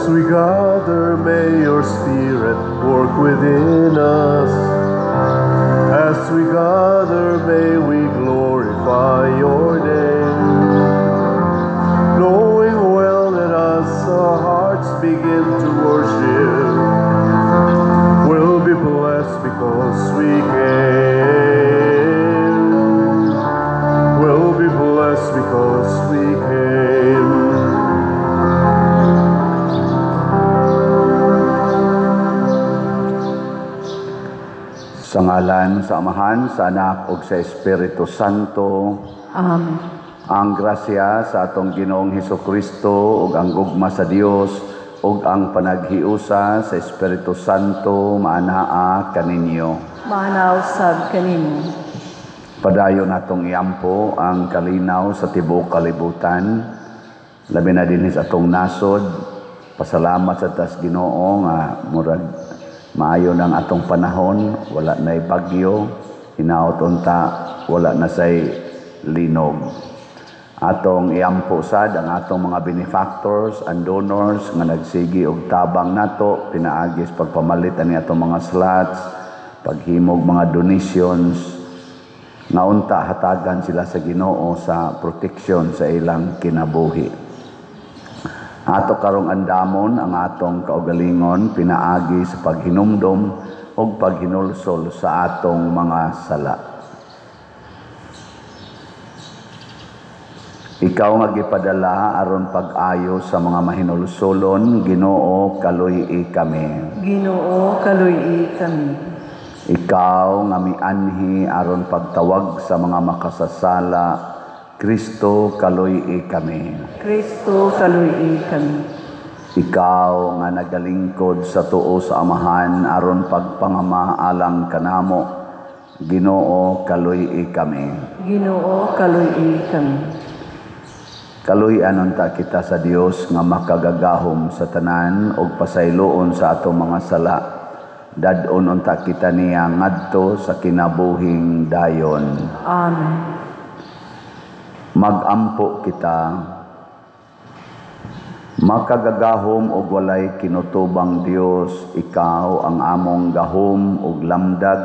we gather, may your Spirit work within us. As we gather, may we glorify your name. Knowing well that as our hearts begin to worship, we'll be blessed because we came. We'll be blessed because we came. Sa ngalan, sa Amahan, sa Anak, ug sa Espiritu Santo. Amen. Ang grasya sa atong Ginoong Hesukristo ug ang gugma sa Dios ug ang panaghiusa sa Espiritu Santo maanaa kaninyo. Manaw sab kanimo. Padayon natong iampo ang kalinaw sa tibuok kalibutan. Labi na dinhi sa atong nasod. Pasalamat sa tas Ginoo nga murag maayo ng atong panahon, wala na'y bagyo, hinaot unta, wala na say linog. Atong iampo sad ang atong mga benefactors and donors nga nagsigi og tabang nato, pinaagis pagpamalit ani atong mga slots, paghimog mga donations, nga unta hatagan sila sa Ginoo sa protection sa ilang kinabuhi. Ato karong andamon ang atong kaugalingon pinaagi sa paghinumdom o paghinulsol sa atong mga sala. Ikaw nga gipadala aron pag-ayo sa mga mahinulsolon, Ginoo kaluy-i kami. Ginoo kaluy-i kami. Ikaw nga mianhi aron pagtawag sa mga makasasala, Kristo kaluy-i kami. Kristo kaluy-i kami. Ikaw nga nagalingkod sa tuo sa Amahan aron pagpangamaalang kanamo, Ginoo kaluy-i kami. Ginoo kaluy-i kami. Kaluy-an unta kita sa Dios nga makagagahom sa tanan ug pasayloon sa atong mga sala. Dadon unta kita niya ngadto sa kinabuhing dayon. Amen. Magampo kita, makagagahom og walay kinutubang Dios, ikaw ang among gahom ug lamdag,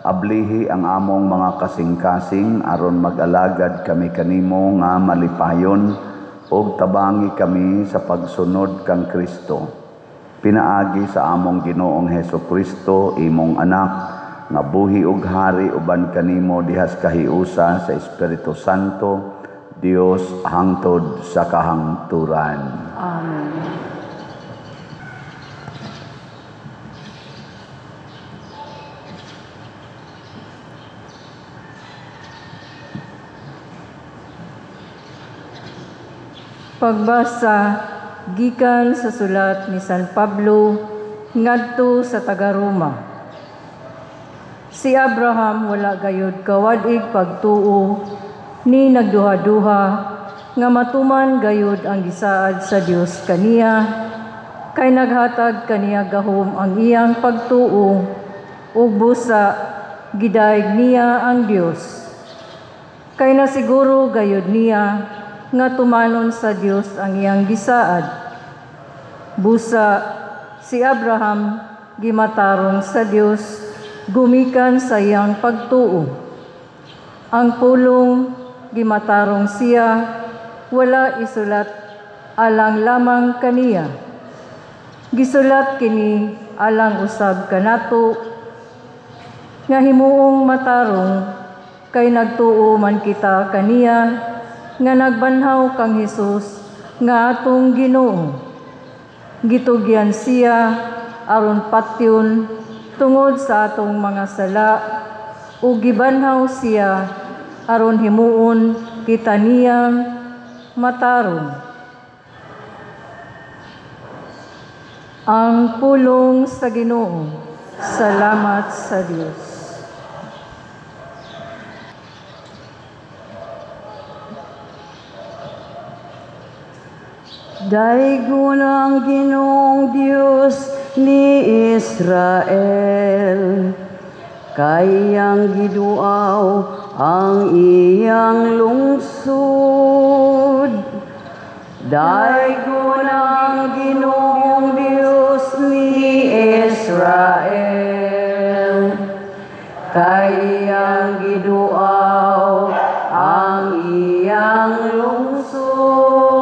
ablihi ang among mga kasing-kasing aron mag-alagad kami kanimo nga malipayon ug tabangi kami sa pagsunod kang Kristo. Pinaagi sa among Ginoong Hesukristo, imong anak, nga buhi ug hari uban kanimo dihas kahiusa sa Espiritu Santo, Dios hangtod sa kahangturan. Amen. Pagbasa gikan sa sulat ni San Pablo ngadto sa taga-Roma. Si Abraham wala gayud kawadig pagtuo ni nagduha-duha nga matuman gayud ang gisaad sa Dios kaniya kay naghatag kaniya gahom ang iyang pagtuo ug busa gidaig niya ang Dios. Kay nasiguro gayud niya nga tumanon sa Dios ang iyang gisaad. Busa si Abraham gimatarong sa Dios gumikan sa iyang pagtuo. Ang pulong gimatarong siya, wala isulat alang lamang kaniya. Gisulat kini alang usab kanato, nga himuong matarong, kay nagtuo man kita kaniya, nga nagbanhaw kang Hesus, nga atong Ginoo. Gitugyan siya, aron patyon, tungod sa atong mga sala, ug gibanhaw siya, aron himuon kita niyang mataron. Ang pulong sa Ginoo. Salamat sa Dios. Daigon ang Ginoong Dios ni Israel, kayang giduaw ang iyang lungsod. Daigon ang Ginoong kay iyang giduaw ang iyang lungsod.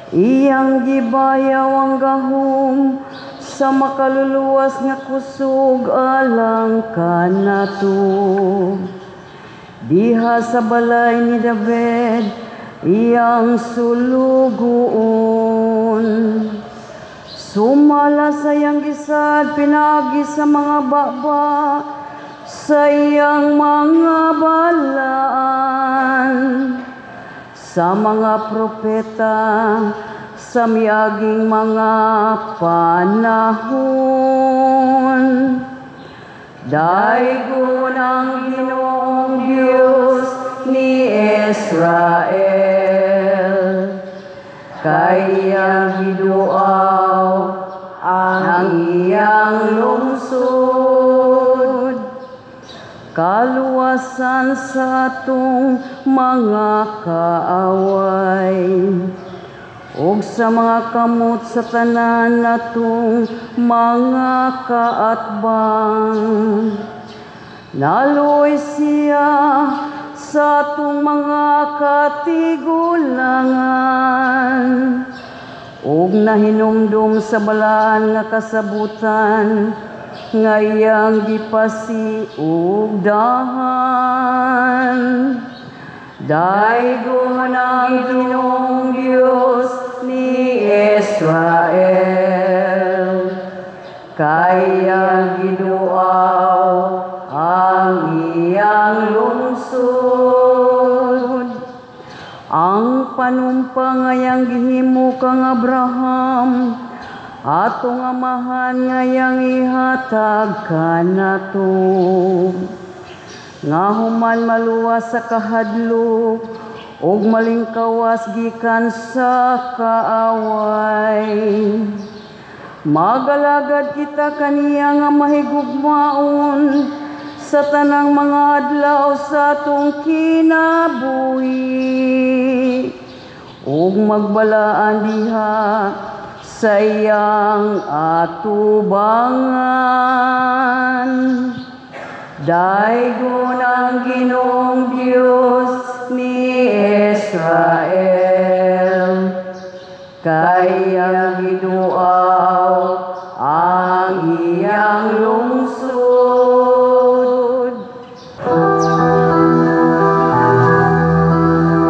Iyang gibayaw ang gahom sa makaluluwas nga kusog alang kanato. Diha sa balay ni David, iyang sulugoon. Sumala sa iyang gisad, pinagi sa mga baba, sa iyang mga balaan. Sa mga propeta, sa miaging mga panahon. Daigon ang Ginoong Diyos ni Israel, kay iyang giduaw ang iyang lungsod. Kaluwasan sa atong mga kaaway, ug sa mga kamot sa tanan natong mga kaatbang. Naluoy siya sa atong mga katigulangan, ug nahinumdum sa balaan nga kasabutan, nga iyang gipasiugdahan. Daigon ang Ginoong Diyos ni Israel, kay iyang giduaw ang iyang lungsod. Ang panumpang ngayang gihimo kang Abraham, atong amahan ngayang ihatag kanato. Nga human maluwas sa kahadlok, ug malingkawas gikan sa kaaway. Magalagad kita kaniya nga mahigugmaon sa tanang mga adlaw sa atong kinabuhi, ug magbalaan diha sa iyang atubangan. Daigon ang Ginoong Diyos ni Israel, kay iyang giduaw ang iyang lungsod.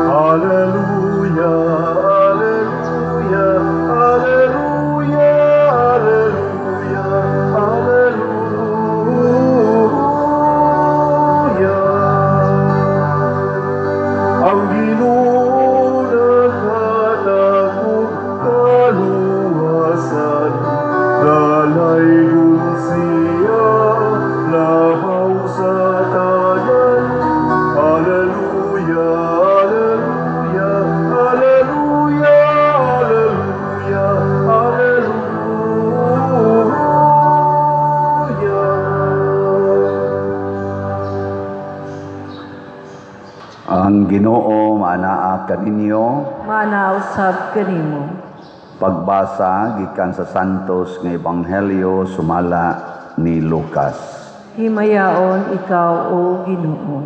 Hallelujah, hallelujah, hallelujah, hallelujah, hallelujah. Ang Ginoo naghatag kaluwasan, dalaygon siya labaw sa tanan. Hallelujah, hallelujah, hallelujah, hallelujah, hallelujah. Ang Ginoo maanaa kaninyo. Manausab kanimo. Pagbasa gikan sa Santos nga Ebanghelyo sumala ni Lucas. Himayaon ikaw o Ginoo.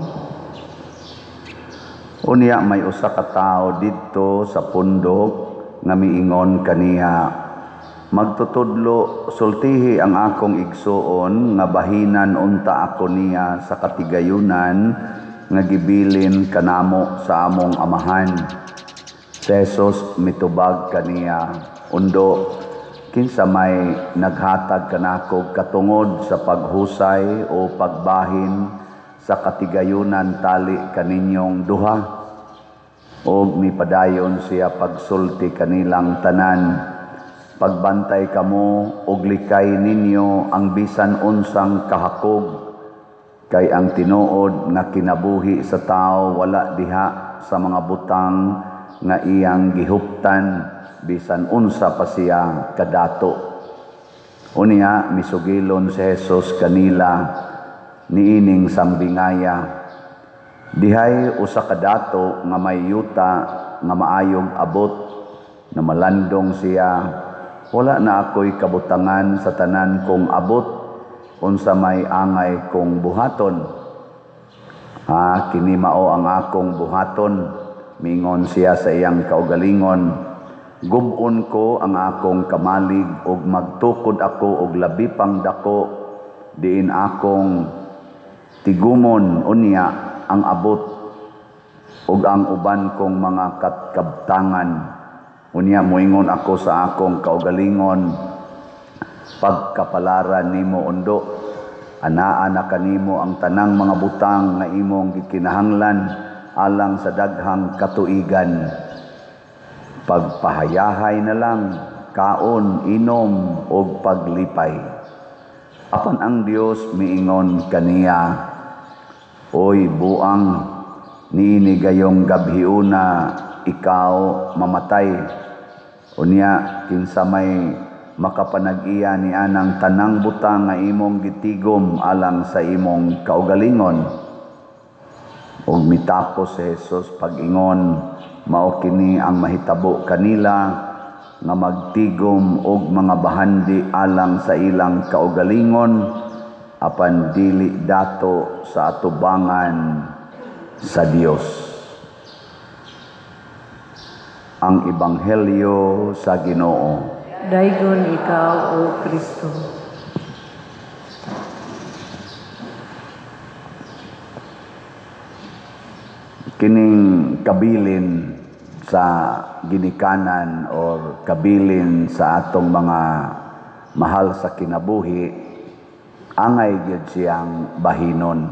Unya may usa ka tawo didto sa pundok nga miingon kaniya, magtutudlo sultihi ang akong igsuon nga bahinan unta ako niya sa katigayunan nga gibilin kanamo sa among amahan. Si Jesus mitubag kaniya, undo, kinsa may naghatag kanako katungod sa paghusay o pagbahin sa katigayunan tali kaninyong duha? Og nipadayon siya pagsulti kanilang tanan. Pagbantay kamo og likay ninyo ang bisan unsang kahakog, kay ang tinuod nga kinabuhi sa tao wala diha sa mga butang nga iyang gihuptan bisan unsa pa siya kadato. Unya misugilon si Jesus kanila niining sambingaya, dihay usa ka dato nga may yuta nga maayog abot na malandong siya, wala na ako'y kabutangan sa tanan kong abot unsa may angay kong buhaton. Kini mao ang akong buhaton, mingon siya sa iyang kaugalingon. Gub-on ko ang akong kamalig ug magtukod ako og labi pang dako, diin akong tigumon unya ang abot ug ang uban kong mga kabtangan. Unya moingon ako sa akong kaugalingon, pagkapalaran nimo undo, anaa na kanimo ang tanang mga butang nga imong gikinahanglan alang sa daghang katuigan. Pagpahayahay na lang, kaon, inom, o paglipay. Apan ang Dios miingon kaniya, oy buang, niini gayong gabhiuna, ikaw mamatay. Unya, kinsa may makapanag-iya ni anang tanang butang nga imong gitigom alang sa imong kaugalingon. Ug mitapos si Jesus pag-ingon, mao kini ang mahitabo kanila nga magtigom og mga bahandi alang sa ilang kaugalingon apan dili dato sa atubangan sa Dios. Ang ebanghelyo sa Ginoo. Daygon ikaw, O Kristo. Kining kabilin sa ginikanan or kabilin sa atong mga mahal sa kinabuhi, angay gyud siyang bahinon.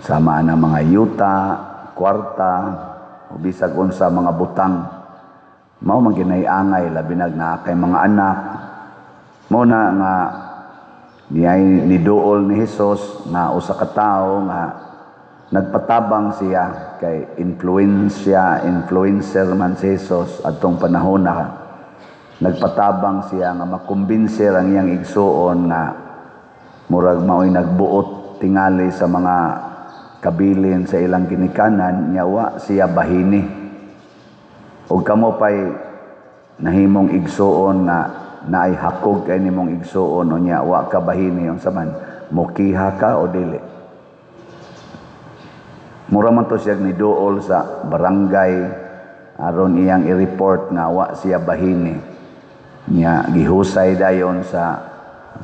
Sama na mga yuta, kwarta, o bisag unsa mga butang. Mao man ginay-angay labi na kay mga anak. Mao na nga niduol ni Hesus nga usa ka tawo nga nagpatabang siya kay influencer man si Jesus atong panahon na nagpatabang siya nga makumbinser ang iyang igsuon nga murag mao'y nagbuot tingali sa mga kabilin sa ilang ginikanan, nyawa siya bahini. Ug kamo pay nahimong igsuon nga naay hakog kay nimong igsuon o nyawa ka bahini unsa man mokiha ka o dili. Mura man to siya niduol sa barangay aron iyang i-report nga wa siya bahini. Nya gihusay dayon sa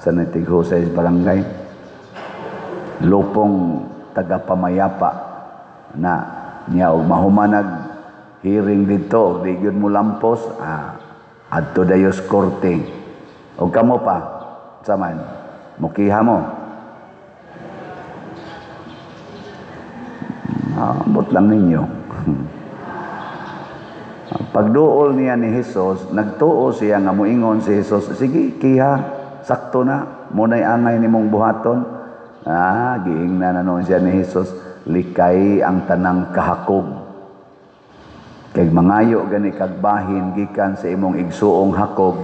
natighusay sa barangay. Lupong tagapamayapa na niya og mahumanag hearing dito di gyud mo lampos adto dayos korte. Og kamo pa saman mukiha mo. Ambot lang ninyo. Pagduol niya ni Jesus, nagtuo siya nga moingon si Jesus, sige, kiha, sakto na, muna'y angay nimong buhaton. Giingnan na noon siya ni Jesus, likay ang tanang kahakog. Kay mangayo gani kagbahin, gikan sa imong igsuong hakog,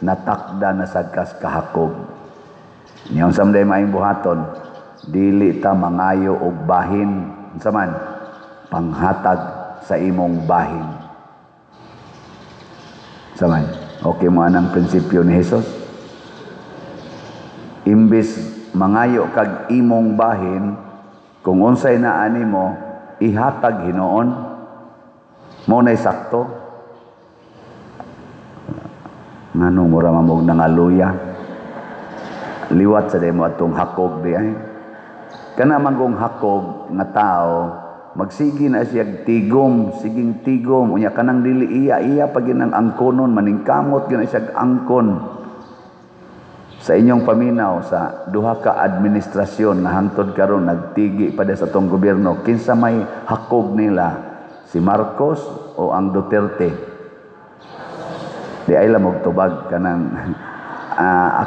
natakda na sagkas kahakog. Niyang samday maing buhaton, dili ta mangayo og bahin, saman panghatag sa imong bahin. Saman, okay mo anang prinsipyo ni Jesus? Imbis mangayo kag imong bahin, kung unsay naani mo, ihatag Hinoon, mo na'y sakto. Nganong mura mamog nangaluya? Liwat sa demo atong hakog di ay. Kana manggong hakog nga tao, magsigi na siya tigom, siging tigom, unya kanang dili iya pag ginang angkonon, maningkamot gina siya angkon. Sa inyong paminaw, sa duha ka administrasyon nga hangtod karon nagtigi pa sa tong gobyerno, kinsa may hakog nila, si Marcos o ang Duterte? Di ay lamog tubag kanang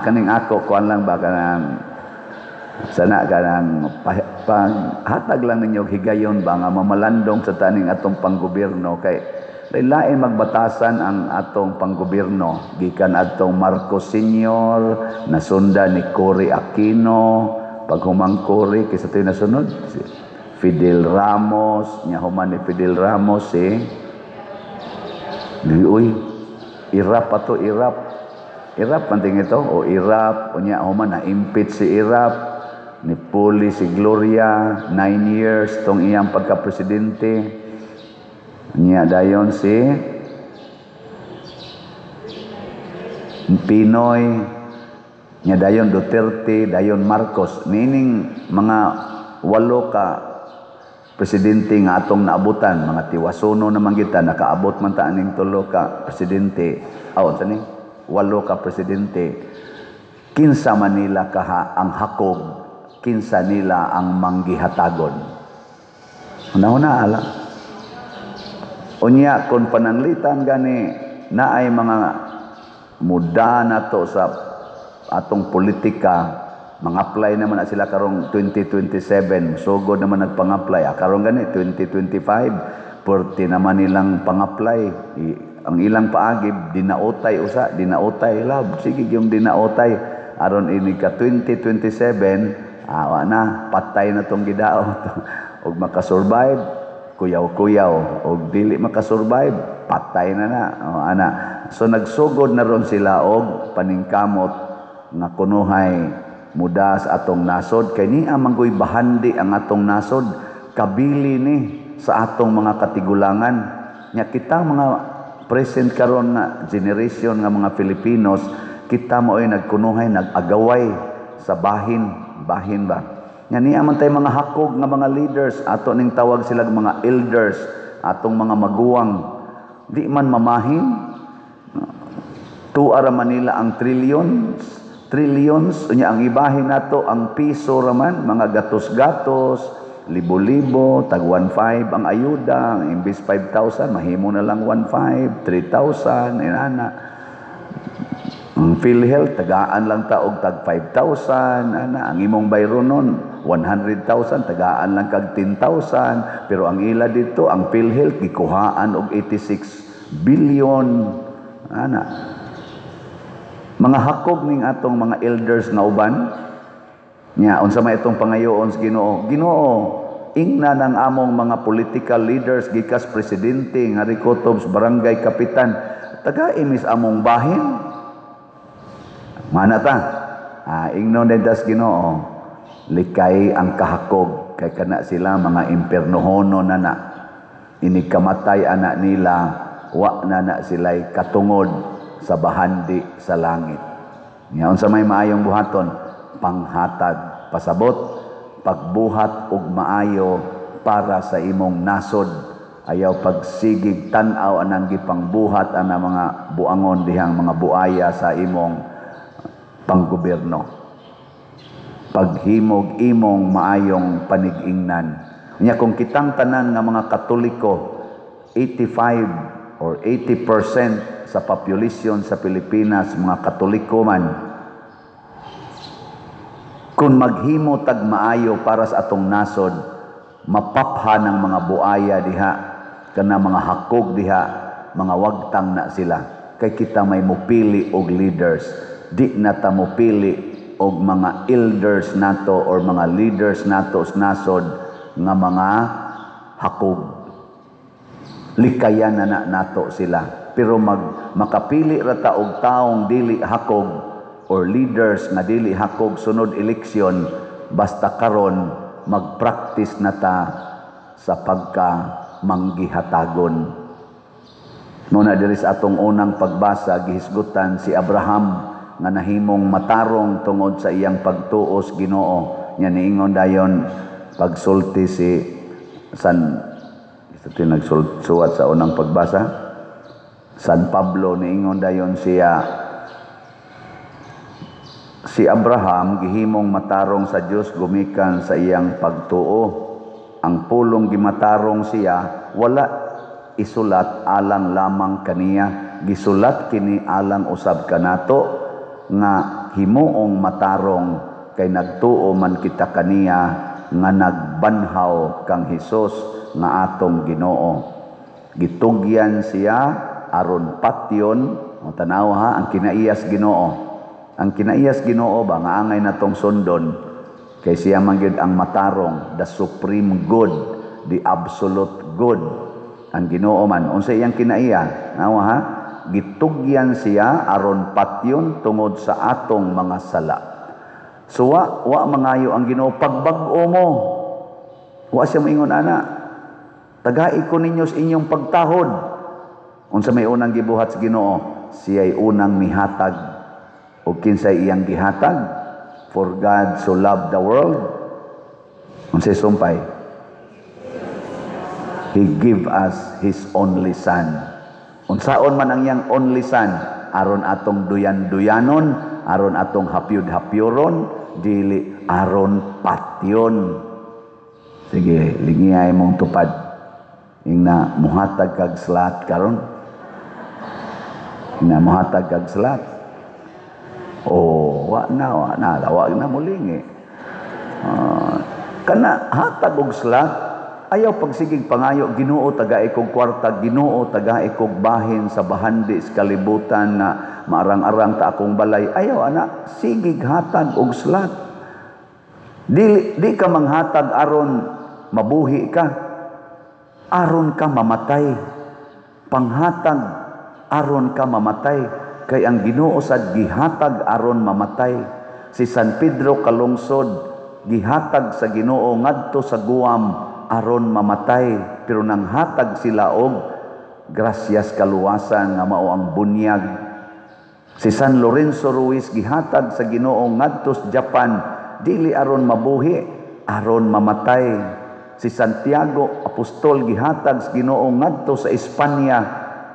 kaning ako kuan lang ba kanang sana kanang hatag lang ninyo higayon ba nga mamalandong sa taning atong panggobyerno kay lain magbatasan ang atong panggobyerno gikan atong Marcos Sr. nasunda ni Cory Aquino paghumang Cory kaysa tayo nasunod si Fidel Ramos nya human ni Fidel Ramos irap Irap panting ito o Irap unya human na impeach si Irap ni Puli si Gloria 9 years tong iyang pagka-presidente. Unya dayon si Pinoy, nya dayon Duterte, dayon Marcos. Meaning mga 8 ka presidente nga atong naabutan, mga tiwasuno naman kita, nakaabot man ta aning 3 ka presidente. Sa ni 8 ka presidente. Kinsa man nila ang hakog, kinsa nila ang manggihatagon. Una-una ala. Unya kung pananglitan gani na ay mga muda na to sa atong politika, mang-apply naman na sila karong 2027, sugod naman nagpang-apply. Karong gani 2025, 40 naman nilang pang-apply. Ang ilang paagib dinaotay dinaotay lab, sige yung dinaotay aron ini ka 2027, awa na patay na tong gidaot. Og makasurvive kuyaw-kuyaw, og dili makasurvive patay na. So nagsugod na ron sila og paningkamot nga kunuhay muda sa atong nasod, kay ni amanggoy bahandi ang atong nasod, kabili ni sa atong mga katigulangan. Nya kita mga present karon nga generation nga mga Filipinos, kita mo ay nagkunuhay, nag-agaway sa bahin ba. Nya ni aman tay mga hakog nga mga leaders, ato ning tawag sila mga elders, atong mga maguwang, di man mamahin. Tuara Manila ang trillions, unya ang ibahin nato ang piso raman, mga gatos-gatos, libo-libo, tag 1.5 ang ayuda, imbis 5,000 mahimo na lang 1.5, 3,000 inana. Ang PhilHealth tagaan lang ta og tag 5,000 ana, ang imong bayro nun 100,000 tagaan lang kag 10,000, pero ang ila dito ang PhilHealth gikuhaan og 86 billion ana. Mga hakog ning atong mga elders nga uban nya unsa may itong pangayoon sa Ginoo. Ginoo, ingna ng among mga political leaders gikas presidente nga rikotob barangay kapitan, taga-imis among bahin. Mana ta? Ingnon din das Ginoo, likay ang kahakog kay kana sila mga impernohono na. Inikamatay anak nila, wa na sila'y katungod sa bahandi sa langit. Ngayon sa may maayong buhaton, panghatag, pasabot, pagbuhat og maayo para sa imong nasod. Ayaw pagsigig tan-aw anang gipangbuhat ana mga buangon dihang mga buaya sa imong panggobyerno. Paghimog imong maayong panig-ingnan. Nya kung kitang tanan nga mga Katoliko, 85 or 80% sa population sa Pilipinas, mga Katoliko man, kung maghimo tag maayo para sa atong nasod, mapapha ng mga buaya diha, kana mga hakog diha, mga wagtang na sila. Kay kita may mupili og leaders, di na ta mupili og mga elders nato or mga leaders nato sa nasod nga mga hakog. Likayan na nato sila. Pero makapili rata og taong dili hakog or leaders nga dili hakog sunod eleksyon, basta karon magpractice na ta sa pagka manggihatagon. Muna diri sa atong unang pagbasa, gihisgutan si Abraham nga nahimong matarong tungod sa iyang pagtuos Ginoo. Nya niingon dayon pagsulti si nagsuwat sa unang pagbasa, San Pablo, niingon dayon siya, si Abraham gihimong matarong sa Dios gumikan sa iyang pagtuo. Ang pulong gimatarong siya, wala isulat alang lamang kaniya, gisulat kini alang usab kanato nga himuong matarong kay nagtuo man kita kaniya nga nagbanhaw kang Hesus nga atong Ginoo. Gitugyan siya aron patyon, tanaw ha, ang kinaiyas Ginoo. Ang kinaiyas Ginoo ba nga angay natong sundon, kay siya man gyud ang matarong, the supreme good, the absolute good. Ang Ginoo man unsa iyang kinaiya? Nawa ha? gitugyan siya aron patyon tungod sa atong mga sala. So wa mangayo ang Ginoo pagbag-o mo. Wa siya moingon ana. Tagai ko ninyo sa inyong pagtahod. Unsa may unang gibuhat sa Ginoo? Siya'y unang mihatag. O kinsay iyang gihatag? For God so loved the world. Unsay sumpay? He give us His only Son. Unsaon man ang iyang only Son, aron atong duyan-duyanon, aron atong hapyod-hapyoron, dili aron patyon. Sige, lingiyay mong tupad. Ingna muhatag kag slat karon. Ingna muhatag kag slat. Wa na mulingi. Kana hatag og slat, ayaw pagsigig pangayo, Ginoo tagai kog kwarta, Ginoo tagai kog bahin sa bahandi sa kalibutan na maarang-arang ta akong balay. Ayaw ana, sigig hatag og slat. Di ka manghatag aron mabuhi ka, aron ka mamatay. Panghatag aron ka mamatay, kay ang Ginoo sad gihatag aron mamatay. Si San Pedro kalungsod gihatag sa Ginoo ngadto sa Guam aron mamatay, pero nang hatag sila og grasyas kaluwasan nga mao ang bunyag. Si San Lorenzo Ruiz gihatag sa Ginoo ngadto sa Japan, dili aron mabuhi, aron mamatay. Si Santiago Apostol gihatag sa Ginoo ngadto sa Espanya,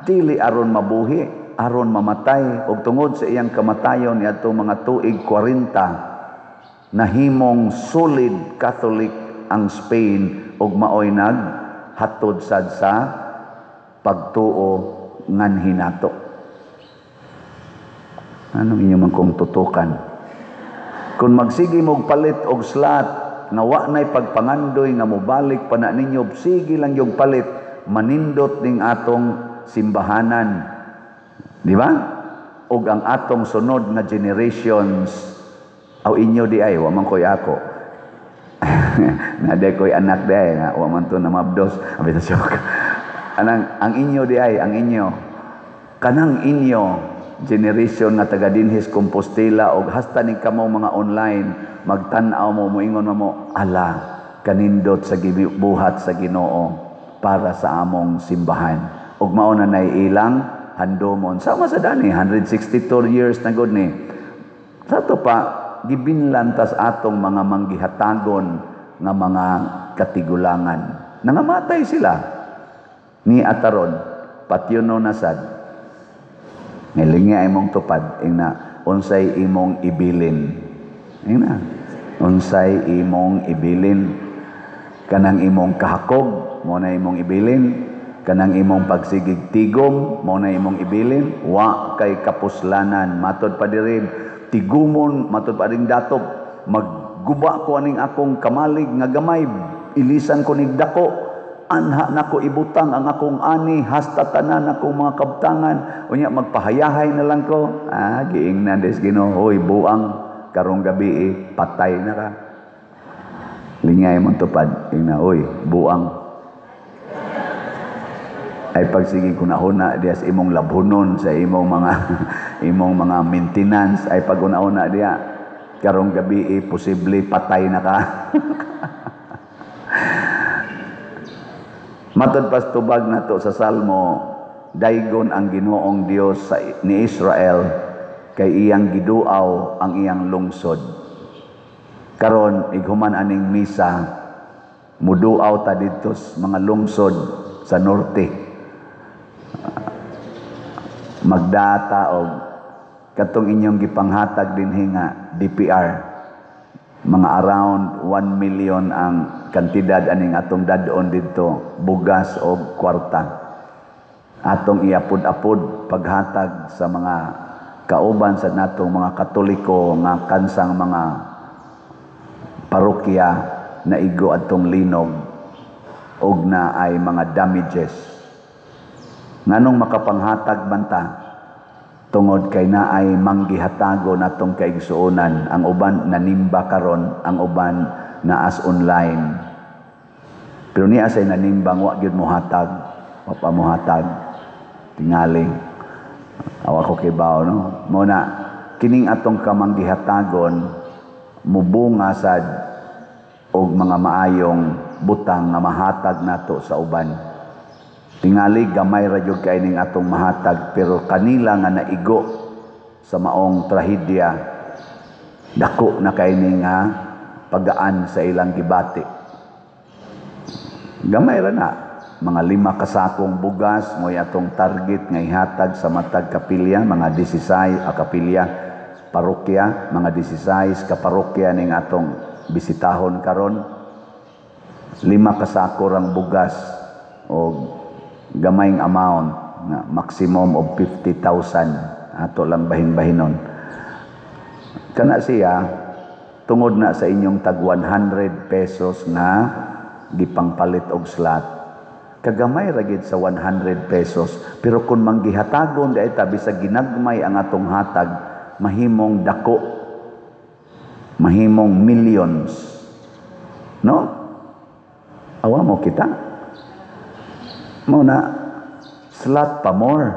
dili aron mabuhi, aron mamatay. Og tungod sa iyang kamatayon niadtong mga tuig 40, nahimong solid Catholic ang Spain ug maoy naghatod sad sa pagtuo ngan hinato. Anong inyo man kong tutukan? Kung magsigi mog palit og slat nga wa nay pagpangandoy nga mobalik pa na ninyo, sige lang yung palit, manindot ning atong simbahanan. Di ba? Og ang atong sunod na generations, aw inyo di ay, wa man koy ako. Naday koy anak di ay, wa man to na mabdos. Abi ta joke. Ang inyo di ay, ang inyo. Kanang inyo, generation nga taga dinhis Compostela, og hasta ning kamo mga online, magtan-aw mo, moingon mo, ala, kanindot sa gibuhat sa Ginoo para sa among simbahan. Og mao na nay ilang handomon. Sama sa dani, 162 years na gud ni. Sa to pa, gibinlantas atong mga manggihatagon nga mga katigulangan. Nangamatay sila. Ni ataron, patyono na sad. Ngilingi ay mong tupad, ina, unsay imong ibilin. Ina, unsay imong ibilin. Kanang imong kahakog, mo na imong ibilin. Kanang imong pagsigig tigom, mo na imong ibilin. Wa kay kapuslanan, matod pa diri, tigumon, matod pa ring datop, magguba ko aning akong kamalig nga gamay, ilisan ko nig dako, anha nako ibutang ang akong ani, hasta tanan akong mga kabtangan, unya magpahayahay na lang ko. Giingnan des Ginoo, hoy buang karong gabi patay na ka. Lingay mo tupad, ingna, hoy buang. Ay pagsige ko na huna diya sa imong labhunon, sa imong mga imong mga maintenance, ay pag una diya karong gabi posible patay na ka. Matod pas tubag nato sa Salmo, daygon ang Ginoong Dios ni Israel kay iyang giduaw ang iyang lungsod. Karon ighuman aning misa, muduaw ta didto mga lungsod sa norte. Magdata og katong inyong gipanghatag dinhi nga DPR, mga around 1 million ang kantidad aning atong dadon didto, bugas o kwarta. Atong iapod-apod paghatag sa mga kauban sa natong mga Katoliko nga kansang mga parokya na igo atong linog og na ay mga damages. Nganong makapanghatag banta tungod kay naay manggihatago natong kaigsuonan, ang uban nanimba karon, ang uban naas online. Pero niya say nanimbang wa gyud mohatag, papamohatag tingali. okay ba, no? Muna, kining atong kamanggihatagon, mubunga sad og mga maayong butang nga mahatag nato sa uban. Tingali gamay ra gyud kay ning atong mahatag, pero kanila nga naigo sa maong trahedya, dako na kay ning nga pagaan sa ilang gibati. Gamay ra na, mga 5 kasakong bugas mo'y atong target nga ihatag sa matag kapilya, mga 16 kapilya, parokya, mga 16 ka parokya ning atong bisitahon karon. 5 kasako rang bugas o gamayng amount na maximum of 50,000 ato lang bahin-bahinon. Kana siya tungod na sa inyong tag 100 pesos na gipangpalit og slot. Kagamay ra gid sa 100 pesos, pero kung manggihatagon di ay tabi sa ginagmay ang atong hatag, mahimong dako, mahimong millions. No? Awa mo kita. Muna, slot pa more.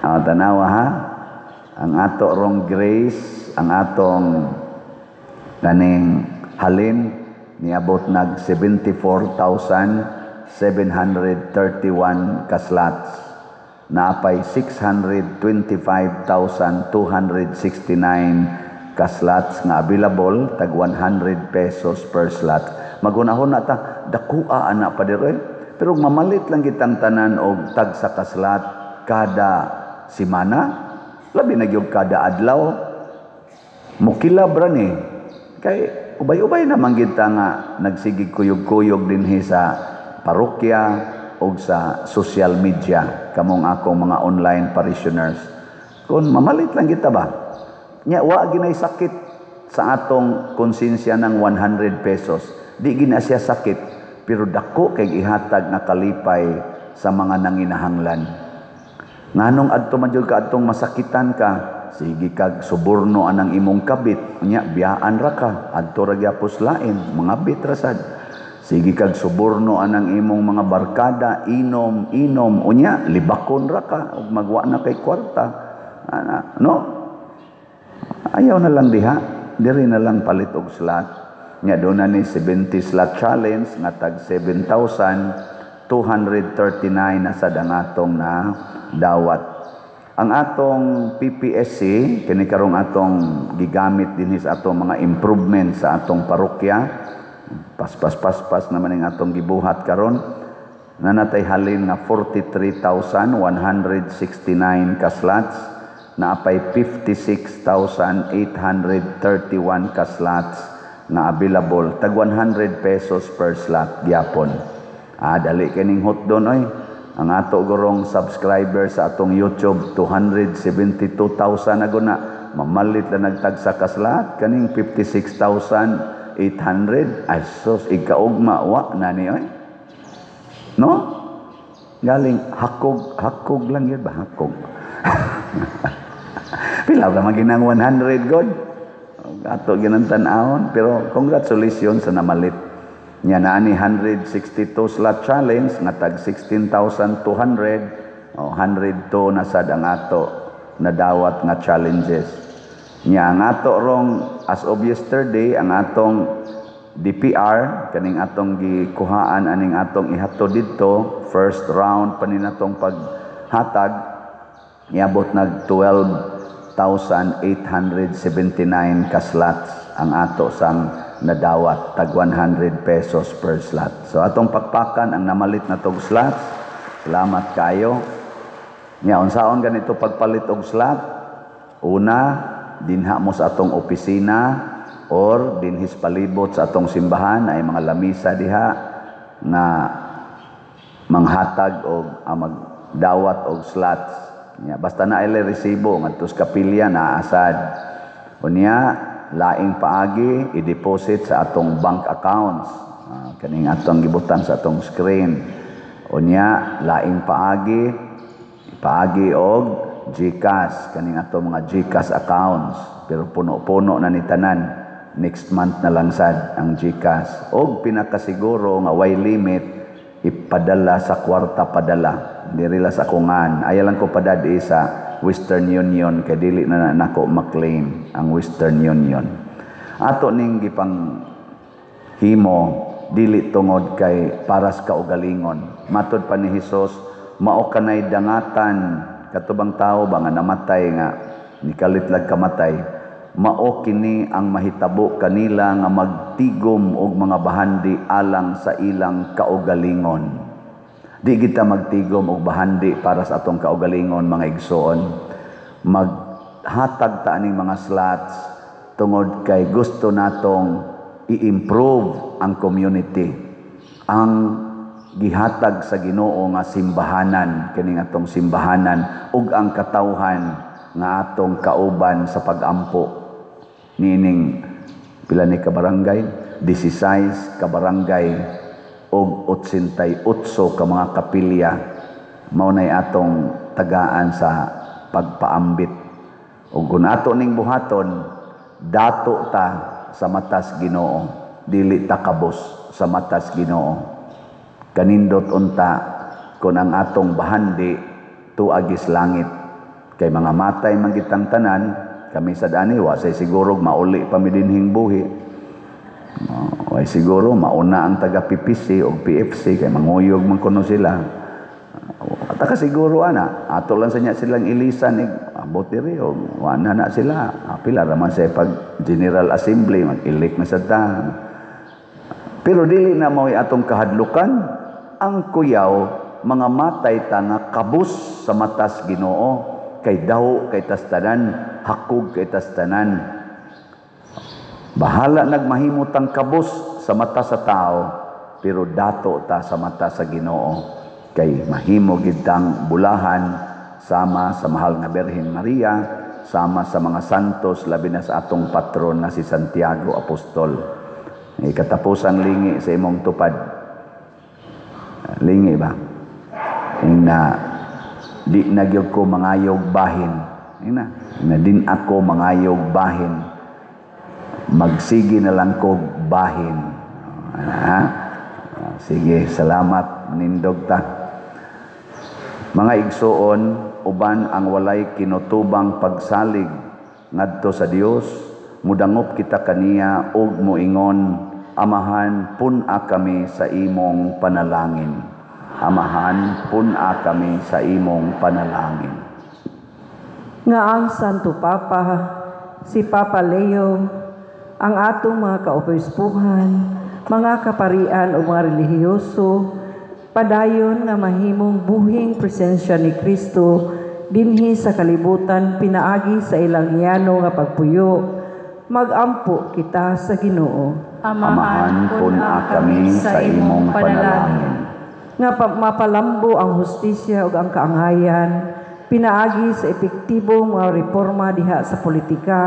Tanawa ha? Ang ato rong grace, ang atong kaning halin, niabot nag 74,731 ka slots. Naapay 625,269 ka slots nga available, tag 100 pesos per slot. Magunahon na ta, dakua ana pa diri. Pero mamalit lang kitang tanan og tag sa ka slot kada semana, labi na gyud kada adlaw. Mukilab ra ni. Kay ubay-ubay naman kita nga nagsigig kuyog-kuyog dinhi sa parokya o sa social media, kamong akong mga online parishioners. Kung mamalit lang kita ba? Nya, wa ginay sakit sa atong konsensya ng 100 pesos. Di gina siya sakit, pero dako kay ihatag na kalipay sa mga nanginahanglan. Nganong adto man jud ka adtong masakitan ka, sige kag suborno anang imong kabit, nya biyaan ra ka, adto ra gyapos lain, mga bitrasad. Sige kag suborno anang imong mga barkada, inom, unya libakon ra ka ug magwa na kay kwarta. No? Ayaw na lang diha, diri na lang palit og slot. Nya do na ni 70 slot challenge nga tag 7,239 na sad ang atong na dawat. Ang atong PPSC, kini karong atong gigamit dinhi sa atong mga improvement sa atong parokya. Paspas naman ang atong gibuhat karon. Nanatay halin nga 43,169 ka slots. Naapay 56,831 ka slots na available. Tag 100 pesos per slot gyapon. Dali kining hot doon oy. Ang ato gurong subscriber sa atong YouTube, 272,000 na guna. Mamalit na nagtagsa ka slot, kaning 56,800. Ay sus, ikaugma, wa na ni oy. No? Galing, hakog lang yun ba? Hakog. Pila ka maginang 100 god. Ato ginantanahon, pero congratulations sa namalit. Nya na ni 162 slot challenge nga tag 16,200 o 102 na sad ang ato na dawat nga challenges. Nya ang ato rong as of yesterday ang atong DPR kaning atong gikuhaan aning atong ihatod didto first round pa ni natong paghatag niabot nag 12,879 ka slots ang ato sang nadawat tag 100 pesos per slot. So atong pakpakan ang namalit na tog slots. Salamat kayo. Nya unsaon ganito pagpalit og slot? Una, dinha mo sa atong opisina or dinhis palibot sa atong simbahan ay mga lamisa diha na manghatag og magdawat og slots. Nya basta na ay resibo ngadto sa kapilya na asad. Unya laing paagi i-deposit sa atong bank accounts. Kaning atong gibutan sa atong screen. Unya laing paagi og GCash, kaning atong mga GCash accounts. Pero puno-puno na ni tanan. Next month na lang sad ang GCash. Og pinakasiguro nga way limit ipadala sa kwarta padala. diri la sa kungan. Aya lang ko padadi sa Western Union kay dili na nako maklaim ang Western Union. Ato ning gipang himo dili tungod kay paras kaugalingon. Matud pa ni Hesus, mao kanay dangatan katubang tao ba nga namatay nga nikalit lag kamatay, mao kini ang mahitabo kanila nga magtigom og mga bahandi alang sa ilang kaugalingon. Di kita magtigom og bahandi para sa atong kaugalingon mga igsoon. Maghatag ta aning mga slots tungod kay gusto natong i-improve ang community. Ang gihatag sa Ginoo nga simbahanan, kining atong simbahanan ug ang katawhan nga atong kauban sa pag-ampo. Nining pila ni ka barangay, 16 ka barangay og 88 ka mga kapilya mao nay atong tagaan sa pagpaambit. Ug kun ato ning buhaton, dato ta sa matas Ginoo, dili ta kabos sa matas Ginoo. Kanindot unta kun ang atong bahandi tuagis langit. Kay mga matay man gitang tanan, kami sa dani wa say siguro mauli pa mi dinhing buhi. Way siguro mauna ang taga PPC o PFC kay manguyog man kuno sila. Taka siguro ana ato lang sa niya silang ilisan abot diri og wala na sila. Pila ra man sa pag General Assembly mag-elect na sa ta. Pero dili na mao atong kahadlukan ang kuyaw mga matay ta nga kabus sa matas Ginoo kay daw kay tastanan hakog kay tastanan. Bahala nagmahimutang kabus sa mata sa tao, pero dato ta sa mata sa Ginoo kay mahimo gid tang bulahan sama sa mahal nga Birhen Maria, sama sa mga santos labi na sa atong patron na si Santiago Apostol. Katapusan lingi sa imong tupad. Lingi ba? Na di nagyog ko mangayog bahin. Na din ako mangayog bahin. Magsige na lang ko bahin. Sige, salamat nindog ta. Mga igsoon, uban ang walay kinutubang pagsalig ngadto sa Dios, mudangop kita kaniya ug moingon, Amahan pun-a kami sa imong panalangin. Amahan pun-a kami sa imong panalangin. Nga ang Santo Papa, si Papa Leo, ang atong mga kaobispuhan, mga kaparian o mga relihiyoso, padayon nga mahimong buhing presensya ni Kristo dinhi sa kalibutan pinaagi sa ilang yano nga pagpuyo, magampo kita sa Ginoo. Amahan pun-a kami sa imong panalangin. Nga mapalambo ang hustisya ug ang kaangayan, pinaagi sa epektibong mga reforma diha sa politika,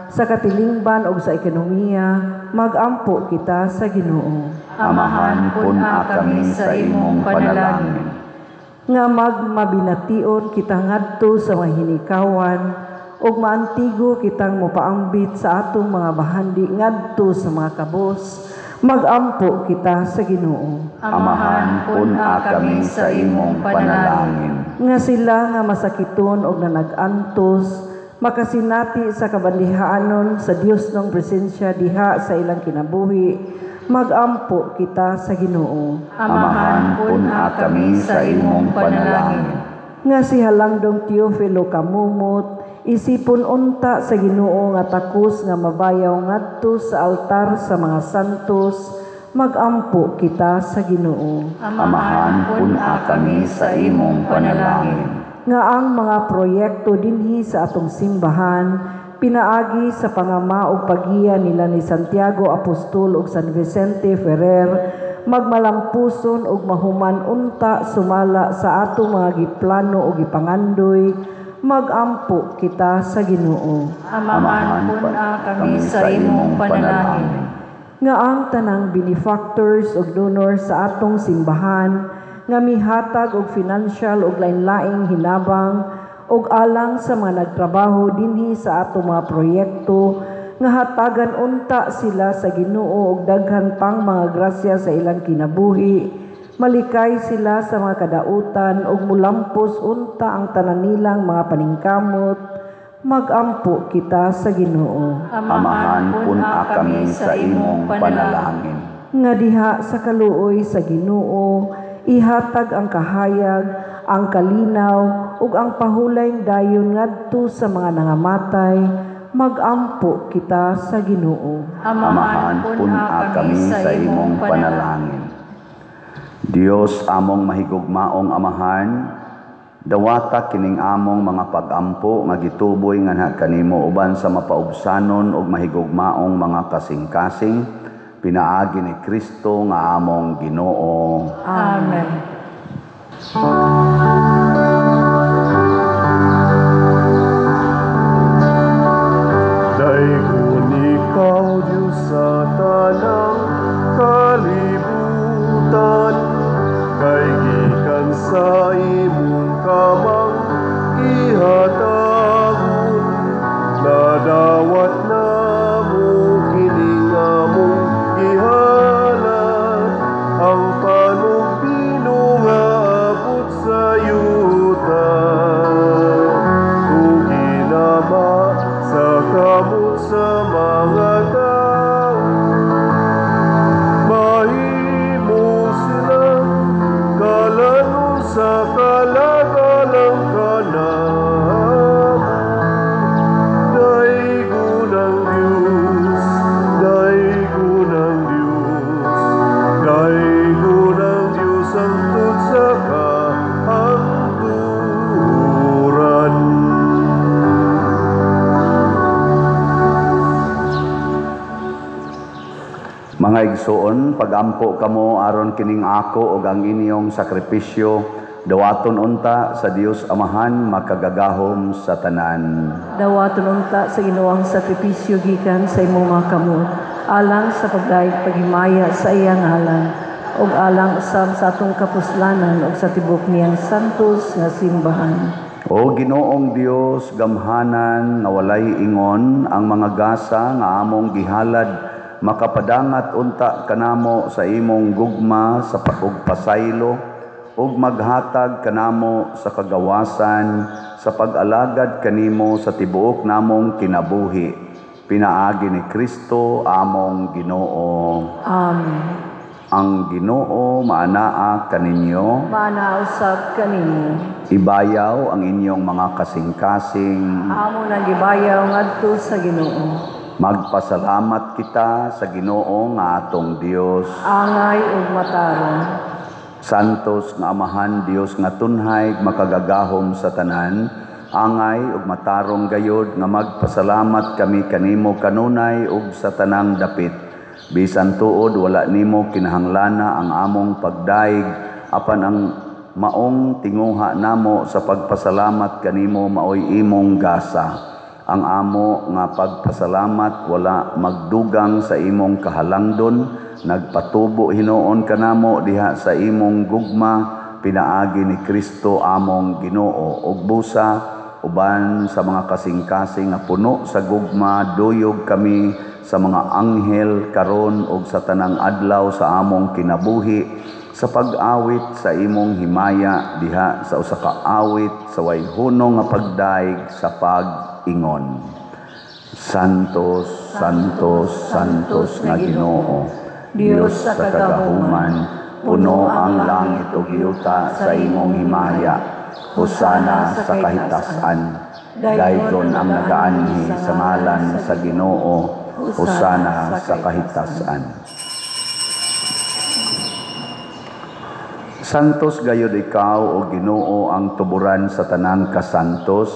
sa katilingban o sa ekonomiya, magampo kita sa Ginoo. Amahan pun-a kami sa imong panalangin. Nga magmabination kita ngadto sa mga hinikawan, ug maantigo kitang mopaambit sa atong mga bahandi ngadto sa mga kabos, magampo kita sa Ginoo. Amahan pun-a kami sa imong panalangin. Nga sila nga masakiton og nanag-antos, makasinati sa kabandihaanon sa Dios ng presensya diha sa ilang kinabuhi, magampo kita sa Ginoo. Amahan pun-a kami sa imong panalangin. Nga si Halangdong Teofilo Kamumot, isipon unta sa Ginoo nga takos nga mabayaw ngadto sa altar sa mga santos, magampo kita sa Ginoo. Amahan pun-a kami sa imong panalangin. Nga ang mga proyekto dinhi sa atong simbahan, pinaagi sa pangama ug paghiya nila ni Santiago Apostol ug San Vicente Ferrer, magmalampuson ug mahuman unta sumala sa atong mga giplano ug gipangandoy, magampo kita sa Ginoo. Amahan pun-a kami sa imong panalangin. Nga ang tanang benefactors ug donors sa atong simbahan, nga mihatag og financial ug lain-laing hinabang ug alang sa mga nagtrabaho dinhi sa atong mga proyekto, nga hatagan unta sila sa Ginoo og daghan pang mga grasya sa ilang kinabuhi, Malikay sila sa mga kadautan ug mulampos unta ang tanan nilang mga paningkamot. Magampo kita sa Ginoo. Amahan pun-a kami sa imong panalangin. Nga diha sa kaluoy sa Ginoo, ihatag ang kahayag, ang kalinaw ug ang pahulayng dayon ngadto sa mga nangamatay. Magampo kita sa Ginoo. Amahan pun-a kami sa imong panalangin. Dios among mahigugmaong Amahan, dawata kining among mga pag-ampo nga gituboy nga kanimo uban sa mapaubsanon ug mahigugmaong mga kasing-kasing pinaagi ni Kristo nga among Ginoo. Amen. Daihon ikaw, Diyos sa tanang kalibutan, kay gikan sa imong kamang ihatagon, nadawat na mo kining among gihalat, ang panugbino nga abot sa yuta, ug ginama sa kamot sa mga tao, mahimo silang kalanon sa kalagalang kanamo. Daigon ang Diyos, daigon ang Diyos, daigon ang Diyos ang tut sa kahangturan. Mga igsoon, pagampo kamo aron kining ako ug ang inyong sakripisyo dawaton unta sa Dios Amahan makagagahom sa tanan. Dawaton unta sa Ginooang sakripisyo gikan sa imong mga kamot, alang sa pagdaig paghimaya sa iyang ngalan, ug alang usab sa atong kapuslanan ug sa tibok niyang santos nga simbahan. O Ginoong Dios, gamhanan nga walay ingon ang mga gasa nga among gihalad makapadangat unta kanamo sa imong gugma sa pagpasaylo ug maghatag kanamo sa kagawasan sa pag-alagad kanimo sa tibuok namong kinabuhi. Pinaagi ni Kristo among Ginoo. Amen. Ang Ginoo maanaa kaninyo, Manausab kanimo. ibayaw ang inyong mga kasing-kasing. Amo nang gibayaw ngadto sa Ginoo. Magpasalamat kita sa Ginoo nga atong Dios. Angay ug matarong. Santos nga Amahan Dios nga tunhay makagagahom sa tanan, angay ug matarong gayod nga magpasalamat kami kanimo kanunay ug sa tanang dapit. Bisan tuod wala nimo kinahanglana ang among pagdaig apan ang maong tinguha namo sa pagpasalamat kanimo maoy imong gasa. Ang amo nga pagpasalamat wala magdugang sa imong kahalangdon, nagpatubo hinuon kanamo diha sa imong gugma, pinaagi ni Kristo among Ginoo, ug busa uban sa mga kasing-kasing nga puno sa gugma, duyog kami sa mga anghel karon ug sa tanang adlaw sa among kinabuhi, sa pag-awit sa imong himaya diha sa usa ka awit sa way hunong nga pagdaig sa pag-ingon. Santos, Santos, Santos nga Ginoo, Dios sa kagahuman, puno ang langit ug yuta sa imong himaya. Hosana sa kahitasan, daygon ang nagaanhi sa ngalan sa Ginoo. Hosana sa kahitasan. Santos gayud ikaw o Ginoo ang tuburan sa tanan kasantos,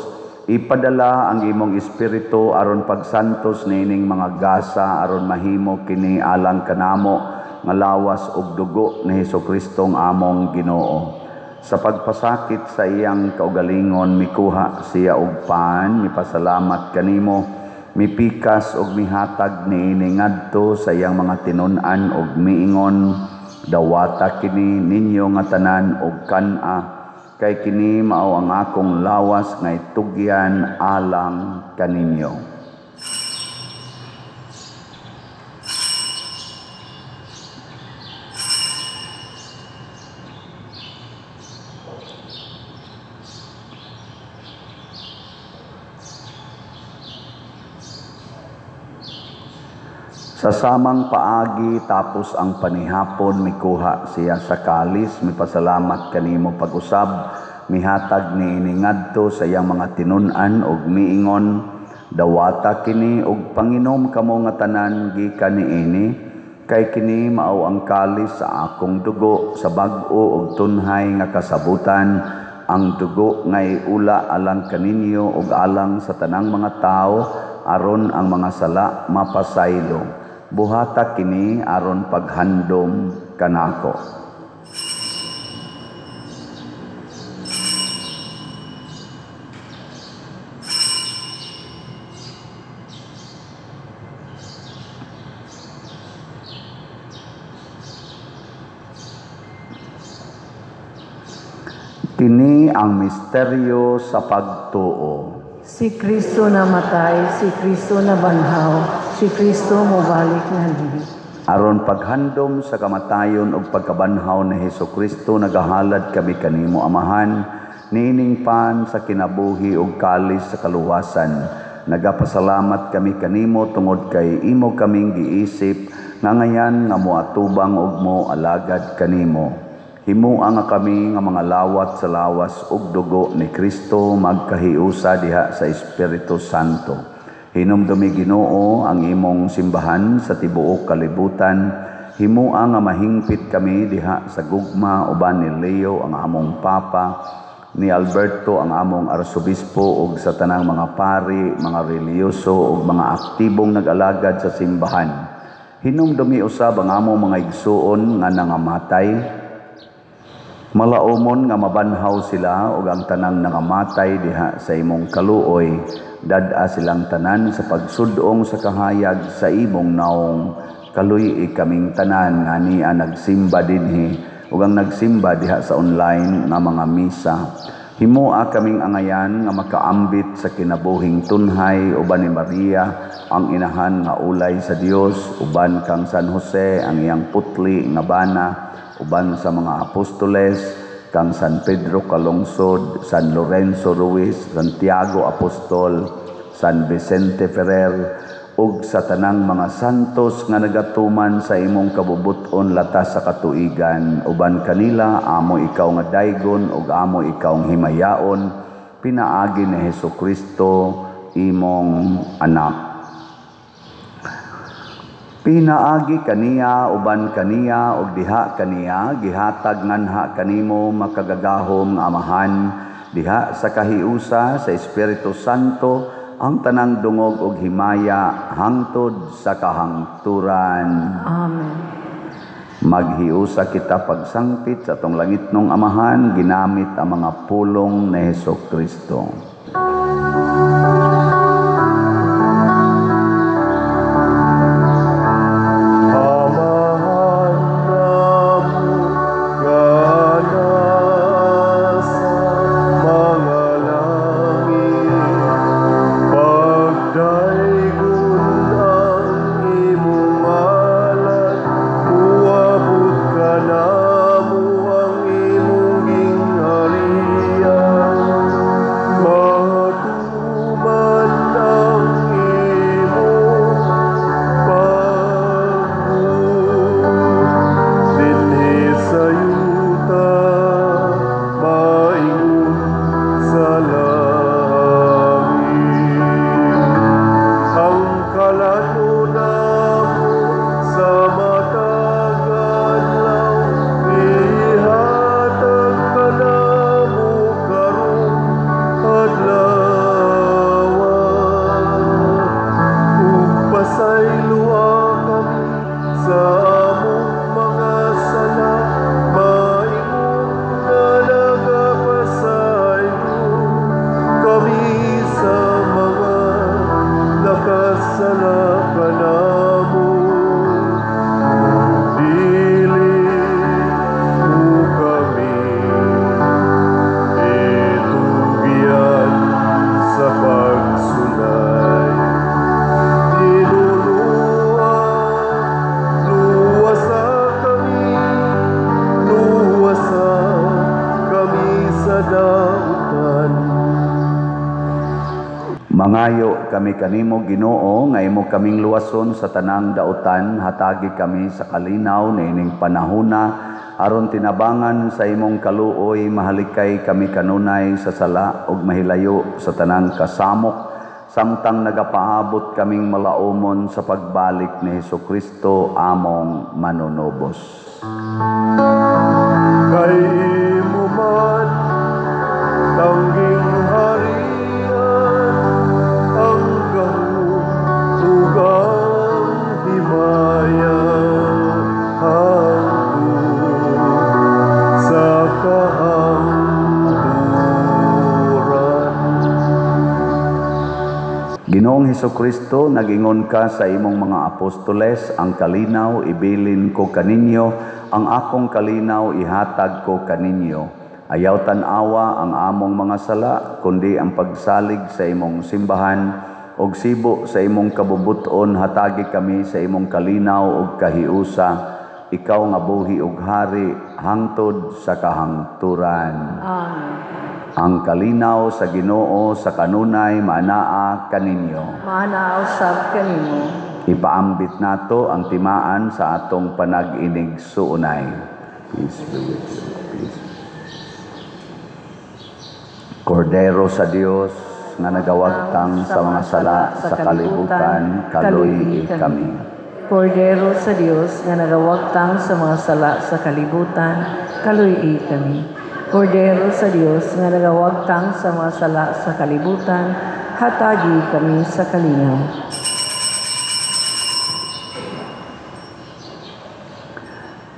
ipadala ang imong espiritu aron pagsantos nining mga gasa aron mahimo kini alang kanamo nga lawas ug dugo ni Hesukristo ang among Ginoo. Sa pagpasakit sa iyang kaugalingon mikuha siya og paan, mipasalamat kanimo, mipikas ug mihatag niini ngadto sa iyang mga tinun-an ug miingon, dawata kini ninyo nga tanan og kan-a, kay kini mao ang akong lawas nga itugyan alang kaninyo. Sa samang paagi tapos ang panihapon mikuha siya sa kalis, mipasalamat kanimo pag-usab, mihatag ni iningadto sa iyang mga tinun-an ug miingon, dawata kini ug panginom kamo nga tanan gikan niini, kay kini mao ang kalis sa akong dugo sa bag-o ug tunhay nga kasabutan, ang dugo ngay ula alang kaninyo ug alang sa tanang mga tao aron ang mga sala mapasaylo. Buhata kini aron paghandom kanako. Kini ang misteryo sa pagtuo. Si Kristo namatay, si Kristo nabanhaw, si Kristo mobalik nga lihi. Aron paghandom sa kamatayon ug pagkabanhaw ni Hesukristo nagahalad kami kanimo Amahan, niining pan sa kinabuhi ug kalis sa kaluwasan. Nagapasalamat kami kanimo tungod kay imo kaming giisip nga ngayan nga moatubang ug mo alagad kanimo. Himuha nga kami nga mga lawat sa lawas ug dugo ni Kristo magkahiusa diha sa Espiritu Santo. Hinumdumi Ginoo ang imong simbahan sa tibuok kalibutan. Himuha nga mahingpit kami diha sa gugma uban ni Leo ang among Papa, ni Alberto ang among Arsobispo ug sa tanang mga pari, mga reliyoso ug mga aktibong nag-alagad sa simbahan. Hinumdumi usab ang among mga igsuon nga nangamatay. Malaumon nga mabanhaw sila ug ang tanang nangamatay diha sa imong kaluoy, dad-a silang tanan sa pagsudong sa kahayag sa imong naong. Kaluy kaming tanan nga niya nagsimba dinhi ug ang nagsimba diha sa online nga mga misa. Himuha kaming angayan nga makaambit sa kinabuhing tunhay uban ni Maria ang inahan nga ulay sa Dios, uban kang San Jose ang iyang putli nga bana, uban sa mga apostoles, kang San Pedro Calungsod, San Lorenzo Ruiz, Santiago Apostol, San Vicente Ferrer, ug sa tanang mga santos nga nagatuman sa imong kabubuton latas sa katuigan, uban kanila amo ikaw nga daygon ug amo ikaw nga himayaon, pinaagi ni Hesukristo imong anak. Pinaagi kaniya uban kaniya ug diha kaniya gihatag nganha kanimo makagagahom nga Amahan, diha sa kahiusa sa Espiritu Santo ang tanang dungog ug himaya hangtod sa kahangturan. Amen. Maghiusa kita pagsangpit sa atong langitnong Amahan ginamit ang mga pulong ni Hesukristo. Mangayo kami kanimo Ginoo nga imo kaming luwason sa tanang dautan, hatagi kami sa kalinaw niining panahona aron tinabangan sa imong kaluoy, mahalikay kami kanunay sa sala ug mahilayo sa tanang kasamok, samtang nagapaabot kaming malaumon sa pagbalik ni Hesukristo among manunubos. Kay imo man tangging harian ang kahugang himaya sa kahangturan. Ginoong Hesukristo, nagingon ka sa imong mga apostoles, ang kalinaw ibilin ko kaninyo, ang akong kalinaw ihatag ko kaninyo. Ayaw tan-awa ang among mga sala, kundi ang pagsalig sa imong simbahan, og sibo sa imong kabubuton hatagi kami sa imong kalinaw ug kahiusa, ikaw nga buhi ug hari hangtod sa kahangturan. Amen. Ang kalinaw sa Ginoo sa kanunay maanaa kaninyo. Maana usab kanimo. Ipaambit nato ang timaan sa atong panag-inig suunay. Peace be with you. Peace. Kordero sa Dios nga nagawagtang sa mga sala sa kalibutan, kaluy kami. Kordero sa Dios nga nagawagtang sa mga sala sa kalibutan, kaluy kami. Kordero sa Dios nga nagawagtang sa mga sala sa kalibutan, hatagi kami sa kalinaw.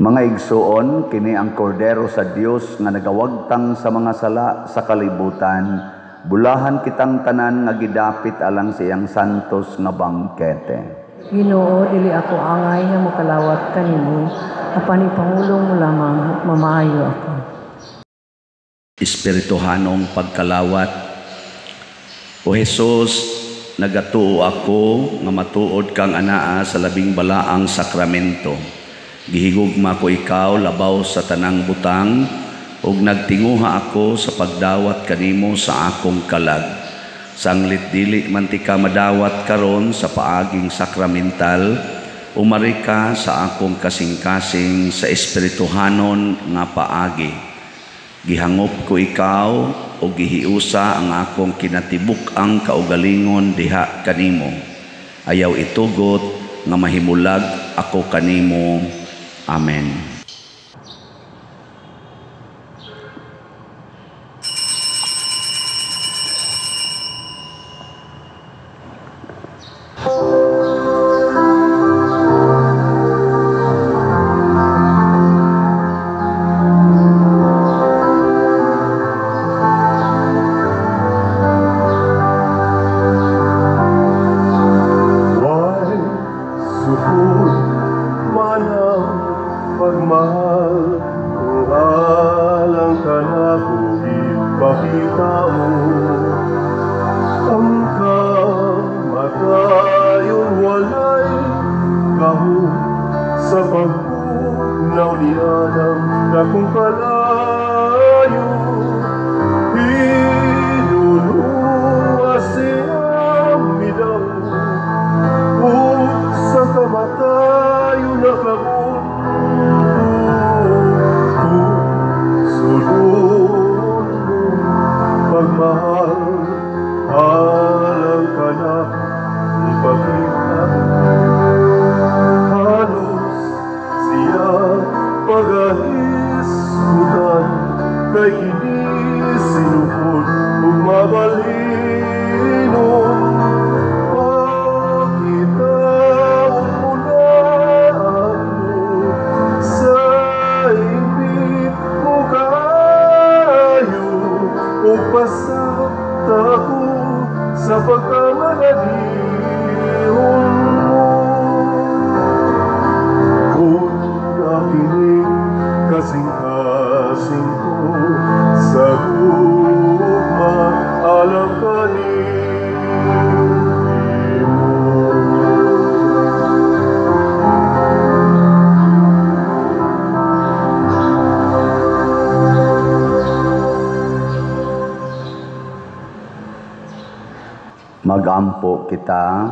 Mga igsuon, kini ang kordero sa Dios nga nagawagtang sa mga sala sa kalibutan, bulahan kitang tanan nga gidapit alang sa iyang santos nga bangkete. Ginoo, dili ako angay nga mokalawat kanimo, apan ipangulong mo lamang at mamaayo ako. Espirituhanong pagkalawat. O Jesus, nagatuo ako nga matuod kang anaa sa labing balaang sakramento. Gihigugma ko ikaw labaw sa tanang butang, ug nagtinguha ako sa pagdawat kanimo sa akong kalag. Sanglit dili man ti ka madawat karon sa paaging sakramental, umari ka sa akong kasing-kasing sa espirituhanon nga paagi. Gihangop ko ikaw o gihiusa ang akong kinatibuk ang kaugalingon diha kanimo. Ayaw itugot nga mahimulag ako kanimo. Amen. Magampo kita.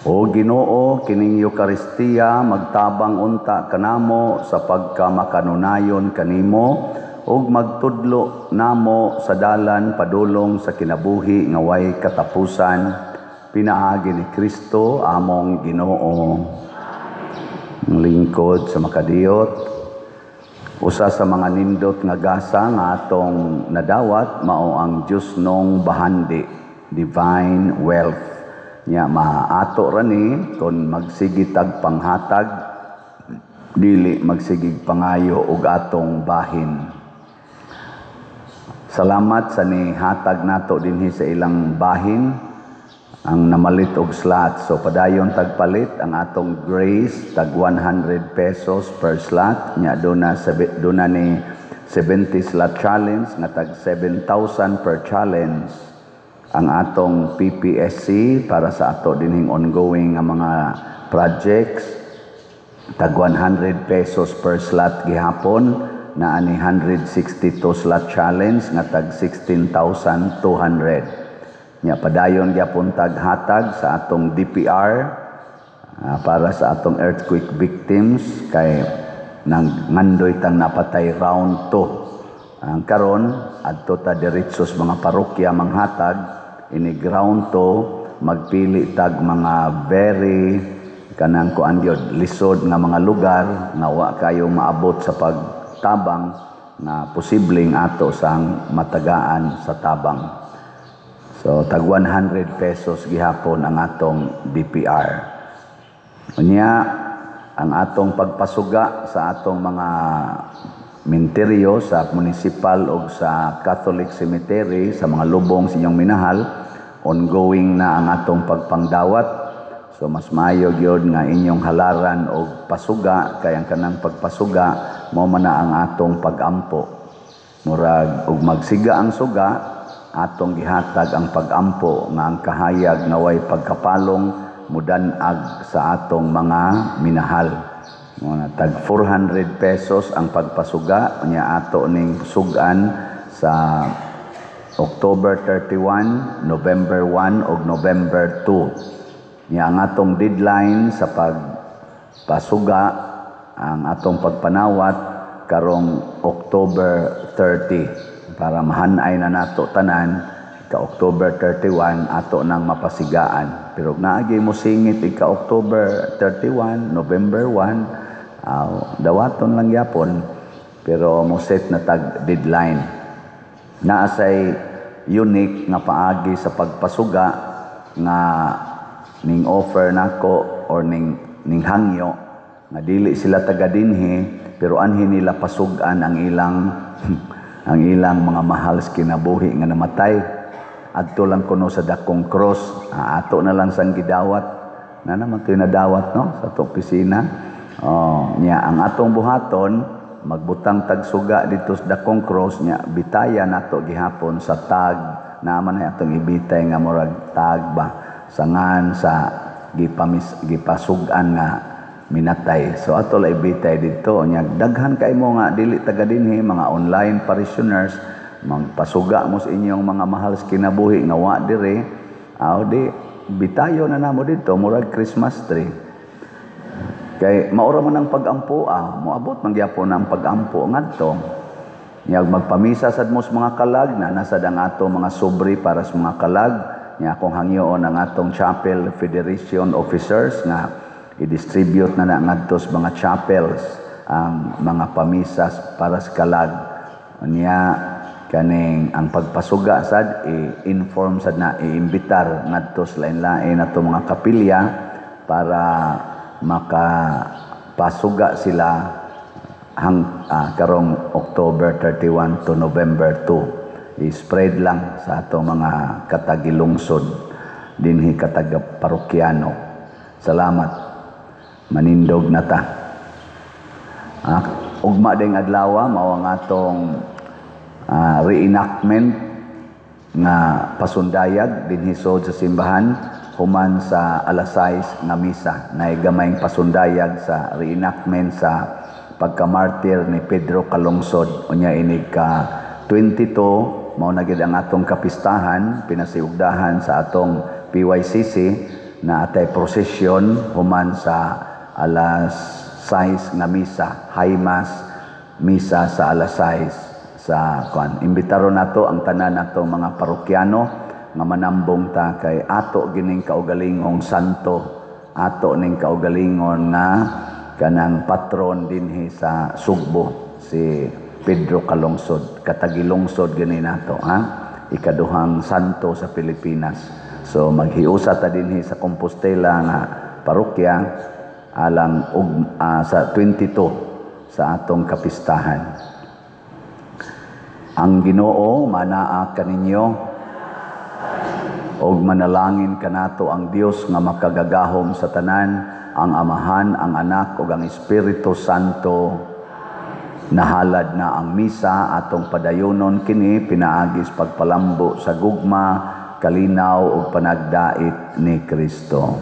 O Ginoo, kining Eucharistia magtabang unta kanamo sa pagkamakanunayon kanimo ug magtudlo namo sa dalan padulong sa kinabuhi nga way katapusan pinaagi ni Kristo among Ginoo. Ang lingkod sa makadiyot, usa sa mga nindot nga gasa nga atong nadawat mao ang Dios nong bahandi, divine wealth. Nya maato rani kon magsigitag panghatag dili magsigig pangayo og atong bahin. Salamat sa ni hatag nato dinhi sa ilang bahin ang namalit og slot. So padayon tagpalit ang atong grace tag 100 pesos per slot. Nya duna ni 70 slot challenge nga tag 7,000 per challenge. Ang atong PPSC para sa ato dinhing ongoing nga mga projects tag 100 pesos per slot gihapon na ani 162 slot challenge nga tag 16,200. Nya padayon gyapon tag hatag sa atong DPR para sa atong earthquake victims kay nang ngandoy tang napatay round 2. Ang karon adto ta diretsos mga parokya manghatag ini ground 2 magpili tag mga very kanang kuan gyud lisod nga mga lugar nga wa kayo maabot sa pagtabang na posibleng ato sang matagaan sa tabang. So tag 100 pesos gihapon ang atong DPR. Unya ang atong pagpasuga sa atong mga menteryo sa municipal o sa Catholic Cemetery sa mga lubong sa inyong minahal, ongoing na ang atong pagpangdawat. So mas maayo gyud nga inyong halaran og pasuga kay ang kanang pagpasuga mao man na ang atong pagampo. Murag og magsiga ang suga, atong gihatag ang pagampo nga ang kahayag nga way pagkapalong mudan-ag sa atong mga minahal. Muna tag 400 pesos ang pagpasuga nya ato ning sugan sa October 31, November 1 ug November 2. Nya ang atong deadline sa pagpasuga ang atong pagpanawat karong October 30 para mahanay na nato tanan ka October 31 ato nang mapasigaan. Pero naagi mo singit ika October 31, November 1 dawaton lang yapon pero mo set na tag deadline. Naasay unique nga paagi sa pagpasuga nga ning offer nako or ning hangyo nga dili sila taga dinhi pero anhin nila pasugan ang ilang ang ilang mga mahal sa kinabuhi nga namatay adto lang kuno sa dakong cross. Ato na lang sang gidawat na naman to'y nadawat no sa atong opisina. Nya ang atong buhaton magbutang tagsuga dito sa dakong cross nya bitaya nato gihapon sa tag naman ay atong ibitay nga murag tag ba sangan sa gipasugan nga minatay. So ato la ibitay dito nya daghan kay mo nga dili taga dinhi mga online parishioners magpasuga mo sa inyong mga mahal sa kinabuhi nga wa dire di bitayo na namo dito murag Christmas tree. Kay maura man ang pagampo moabot man gyapon ang pagampo ngadto. Nya magpamisa sad mo sa mga kalag na nasad ang ato mga sobre para sa mga kalag. Nya akong hangyoon ang atong chapel federation officers nga i-distribute na ngadto sa mga chapels ang mga pamisas para sa kalag. Nya kaning ang pagpasuga sad i-inform sad na iimbitar ngadto sa lain-lain ato mga kapilya para makapasuga sila karong October 31 to November 2. I-spread lang sa ato mga katagilungsod dinhi kataga parokyano. Salamat. Manindog na ta. Ugma ding adlaw mao ang atong reenactment nga pasundayag dinhi sa simbahan human sa alas 6 nga misa na gamayng pasundayag sa reenactment sa pagkamartir ni Pedro Calungsod unya inig ka 22 mao na gid ang atong kapistahan, pinasiugdahan sa atong PYCC na atay prosesyon human sa alas 6 nga misa, high mass, misa sa alas 6 sa kwan. Imbitaron nato ang tanan nato mga parokyano nga manambong ta kay ato gining kaugalingong santo, ato ning kaugalingon nga kanang patron dinhi sa Sugbo, si Pedro Calungsod, katagilungsod gani nato, ikaduhang santo sa Pilipinas. So maghiusa ta dinhi sa Compostela nga parokya alang sa 22 sa atong kapistahan. Ang Ginoo manaa kaninyo og manalangin kanato ang Dios nga makagagahom sa tanan, ang Amahan, ang Anak ug ang Espiritu Santo. Nahalad na ang misa atong padayonon kini pinaagis pagpalambo sa gugma, kalinaw ug panagdait ni Kristo.